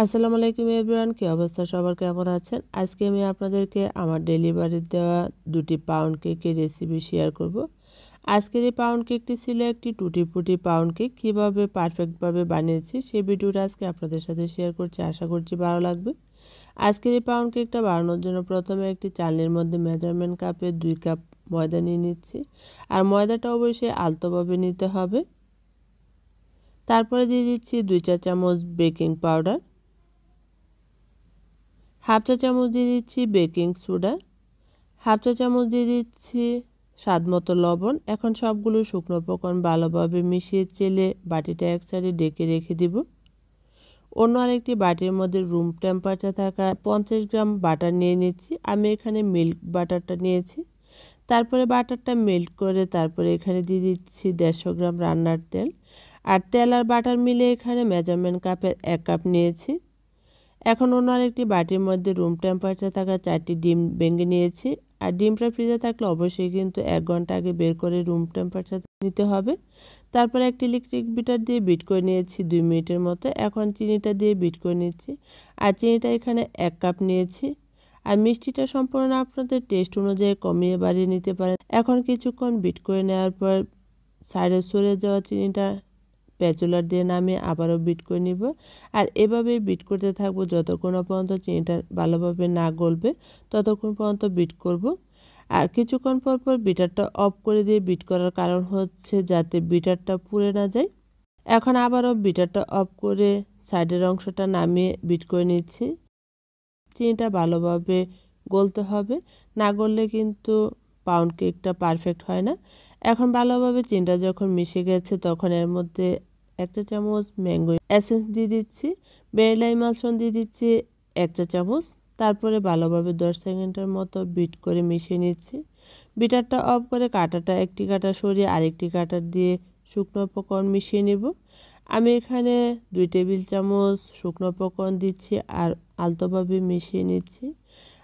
আসসালামু আলাইকুম এভরিওয়ান, কি অবস্থা সবার, কেমন আছেন? আজকে আমি আপনাদেরকে আমার ডেলিভারি দেওয়া 2টি পাউন্ড কেকের রেসিপি শেয়ার করব। আজকের এই পাউন্ড কেকটি ছিল একটি টুটি ফুটি পাউন্ড কেক। কীভাবে পারফেক্টভাবে বানিয়েছি সেই ভিডিওটা আজকে আপনাদের সাথে শেয়ার করছি, আশা করছি ভালো লাগবে। আজকের এই পাউন্ড কেকটা বানানোর জন্য প্রথমে একটি চালনির মধ্যে মেজারমেন্ট কাপে 2 কাপ ময়দা নিয়ে নিচ্ছি। আর ময়দাটা অবশ্যই আলতোভাবে নিতে হবে। তারপরে দিয়ে দিচ্ছি 2 চা চামচ বেকিং পাউডার, হাফ চা চামচ দিয়ে দিচ্ছি বেকিং সোডা, হাফ চা চামচ দিয়ে দিচ্ছি স্বাদ মতো লবণ। এখন সবগুলো শুকনো উপকরণ ভালোভাবে মিশিয়ে চেলে বাটিটা এক সাইডে ডেকে রেখে দিব। অন্য আরেকটি বাটির মধ্যে রুম টেম্পারেচার থাকা 50 গ্রাম বাটার নিয়ে নিচ্ছি। আমি এখানে মিল্ক বাটারটা নিয়েছি। তারপরে বাটারটা মেল্ট করে তারপরে এখানে দিয়ে দিচ্ছি 150 গ্রাম রান্নার তেল। আর তেল আর বাটার মিলে এখানে মেজারমেন্ট কাপের 1 কাপ নিয়েছি। এখন অন্য আরেকটি বাটির মধ্যে রুম টেম্পারেচার থাকা 4টি ডিম ভেঙে নিয়েছি। আর ডিমটা ফ্রিজে থাকলে অবশ্যই কিন্তু 1 ঘন্টা আগে বের করে রুম টেম্পারেচার নিতে হবে। তারপরে একটি ইলেকট্রিক বিটার দিয়ে বিট করে নিয়েছি 2 মিনিটের মতো। এখন চিনিটা দিয়ে বিট করে নিচ্ছি। আর চিনিটা এখানে 1 কাপ নিয়েছি। আর মিষ্টিটা সম্পূর্ণ আপনাদের টেস্ট অনুযায়ী কমিয়ে বাড়িয়ে নিতে পারেন। এখন কিছুক্ষণ বিট করে নেওয়ার পর সাইডে সরে যাওয়া চিনিটা প্যাচুলার দিয়ে নামিয়ে আবারও বিট করে নিব। আর এভাবেই বিট করতে থাকবো যতক্ষণ পর্যন্ত চিনিটা ভালোভাবে না গলবে, ততক্ষণ পর্যন্ত বিট করব। আর কিছুক্ষণ পর পর বিটারটা অফ করে দিয়ে বিট করার কারণ হচ্ছে যাতে বিটারটা পুড়ে না যায়। এখন আবারও বিটারটা অফ করে সাইডের অংশটা নামিয়ে বিট করে নিচ্ছি। চিনিটা ভালোভাবে গলতে হবে, না গললে কিন্তু পাউন্ড কেকটা পারফেক্ট হয় না। এখন ভালোভাবে চিনিটা যখন মিশে গেছে তখন এর মধ্যে 1 চা চামচ ম্যাঙ্গো এসেন্স দিয়ে দিচ্ছি, ভ্যানিলা ইমালশন দিয়ে দিচ্ছি 1 চা চামচ। তারপরে ভালোভাবে 10 সেকেন্ডের মতো বিট করে মিশিয়ে নিচ্ছি। বিটারটা অফ করে কাঁটাটা একটি কাঁটা সরিয়ে আরেকটি কাঁটা দিয়ে শুকনো উপকরণ মিশিয়ে নিব। আমি এখানে 2 টেবিল চামচ শুকনো উপকরণ দিচ্ছি আর আলতোভাবে মিশিয়ে নিচ্ছি।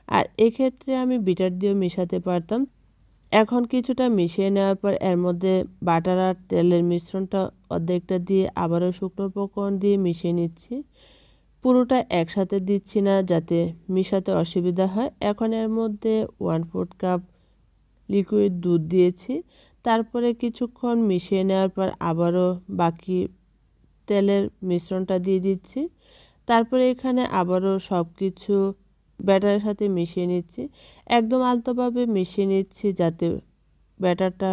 আর এক্ষেত্রে আমি বিটার দিয়েও মেশাতে পারতাম। এখন কিছুটা মিশিয়ে নেওয়ার পর এর মধ্যে বাটার আর তেলের মিশ্রণটা অর্ধেকটা দিয়ে আবারও শুকনো উপকরণ দিয়ে মিশিয়ে নিচ্ছি। পুরোটা একসাথে দিচ্ছি না যাতে মিশাতে অসুবিধা হয়। এখন এর মধ্যে 1/4 কাপ লিকুইড দুধ দিয়েছি। তারপরে কিছুক্ষণ মিশিয়ে নেওয়ার পর আবারও বাকি তেলের মিশ্রণটা দিয়ে দিচ্ছি। তারপরে এখানে আবারও সব কিছু ব্যাটারের সাথে মিশিয়ে নিচ্ছি। একদম আলতোভাবে মিশিয়ে নিচ্ছি যাতে ব্যাটারটা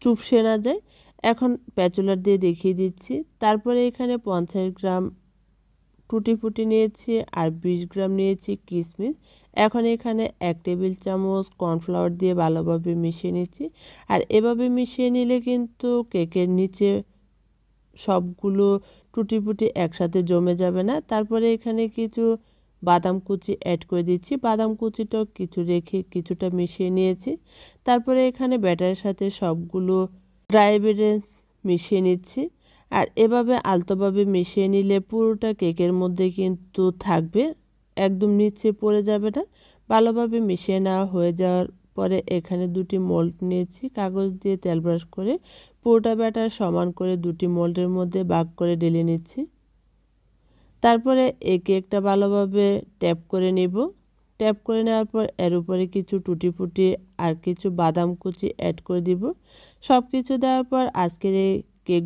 চুপসে না যায়। এখন প্যাচুলার দিয়ে দেখিয়ে দিচ্ছি। তারপরে এখানে 50 গ্রাম টুটি ফুটি নিয়েছি আর 20 গ্রাম নিয়েছি কিশমিশ। এখন এখানে 1 টেবিল চামচ কর্নফ্লাওয়ার দিয়ে ভালোভাবে মিশিয়ে নিচ্ছি। আর এভাবে মিশিয়ে নিলে কিন্তু কেকের নিচে সবগুলো টুটি ফুটি একসাথে জমে যাবে না। তারপরে এখানে কিছু বাদাম কুচি অ্যাড করে দিচ্ছি। বাদাম কুচিটাও কিছু রেখে কিছুটা মিশিয়ে নিয়েছি। তারপরে এখানে ব্যাটারের সাথে সবগুলো ড্রাই ইনগ্রেডিয়েন্টস মিশিয়ে নিচ্ছি। আর এভাবে আলতোভাবে মিশিয়ে নিলে পুরোটা কেকের মধ্যে কিন্তু থাকবে, একদম নিচে পড়ে যাবে না। ভালোভাবে মিশিয়ে নেওয়া হয়ে যাওয়ার পরে এখানে 2টি মোল্ড নিয়েছি। কাগজ দিয়ে তেল ব্রাশ করে পুরোটা ব্যাটার সমান করে 2টি মোল্ডের মধ্যে ভাগ করে ঢেলে নিচ্ছি। তারপরে এই কেকটা ভালোভাবে ট্যাপ করে নিব। ট্যাপ করে নেওয়ার পর এর উপরে কিছু টুটি ফুটি আর কিছু বাদাম কুচি অ্যাড করে দিব। সব কিছু দেওয়ার পর আজকের এই কেক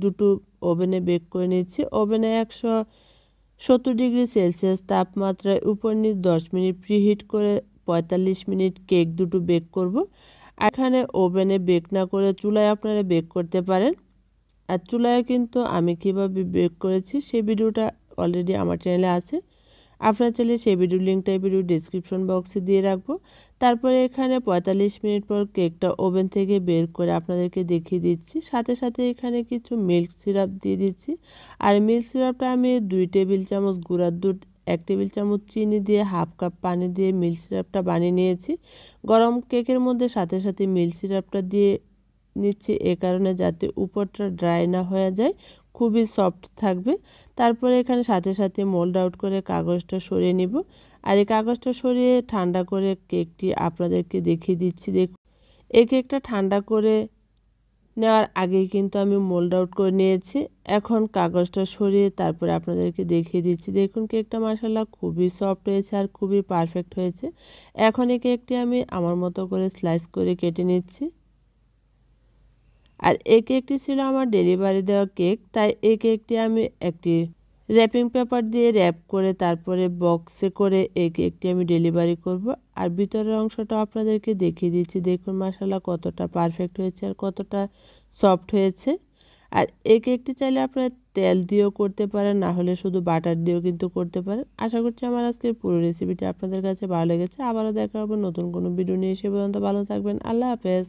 দুটো ওভেনে বেক করে নিচ্ছি। ওভেনে 170 ডিগ্রি সেলসিয়াস তাপমাত্রায় উপর নিচ 10 মিনিট প্রিহিট করে 45 মিনিট কেক দুটো বেক করব। এখানে ওভেনে বেক না করে চুলায় আপনারা বেক করতে পারেন। আর চুলায় কিন্তু আমি কীভাবে বেক করেছি সেই ভিডিওটা অলরেডি আমার চ্যানেলে আছে। আপনারা চাইলে সেই ভিডিওর লিঙ্কটা এই ভিডিও ডেসক্রিপশন বক্সে দিয়ে রাখবো। তারপরে এখানে 45 মিনিট পর কেকটা ওভেন থেকে বের করে আপনাদেরকে দেখিয়ে দিচ্ছি। সাথে সাথে এখানে কিছু মিল্ক সিরাপ দিয়ে দিচ্ছি। আর মিল্ক সিরাপটা আমি 2 টেবিল চামচ গুঁড়ার দুধ, 1 টেবিল চামচ চিনি দিয়ে 1/2 কাপ পানি দিয়ে মিল্ক সিরাপটা বানিয়ে নিয়েছি। গরম কেকের মধ্যে সাথে সাথে মিল্ক সিরাপটা দিয়ে নিচ্ছি এ কারণে যাতে উপরটা ড্রাই না হয়ে যায়, খুবই সফট থাকবে। তারপরে এখানে সাথে সাথে মোল্ড আউট করে কাগজটা সরিয়ে নিব। আর এই কাগজটা সরিয়ে ঠান্ডা করে কেকটি আপনাদেরকে দেখিয়ে দিচ্ছি। দেখুন, এই কেকটা ঠান্ডা করে নেওয়ার আগেই কিন্তু আমি মোল্ড আউট করে নিয়েছি। এখন কাগজটা সরিয়ে তারপরে আপনাদেরকে দেখিয়ে দিচ্ছি। দেখুন কেকটা মাশাআল্লাহ খুবই সফট হয়েছে আর খুবই পারফেক্ট হয়েছে। এখন এই কেকটি আমি আমার মতো করে স্লাইস করে কেটে নিচ্ছি। আর এই কেকটি ছিল আমার ডেলিভারি দেওয়া কেক, তাই এই কেকটি আমি একটি র্যাপিং পেপার দিয়ে র্যাপ করে তারপরে বক্সে করে এই কেকটি আমি ডেলিভারি করব। আর ভিতরের অংশটা আপনাদেরকে দেখিয়ে দিচ্ছি। দেখুন মাশাআল্লাহ কতটা পারফেক্ট হয়েছে আর কতটা সফট হয়েছে। আর এই কেকটি চাইলে আপনারা তেল দিয়েও করতে পারেন, না হলে শুধু বাটার দিয়েও কিন্তু করতে পারেন। আশা করছি আমার আজকের পুরো রেসিপিটি আপনাদের কাছে ভালো লেগেছে। আবারও দেখা হবে নতুন কোনো ভিডিও নিয়ে। সে পর্যন্ত ভালো থাকবেন। আল্লাহ হাফেজ।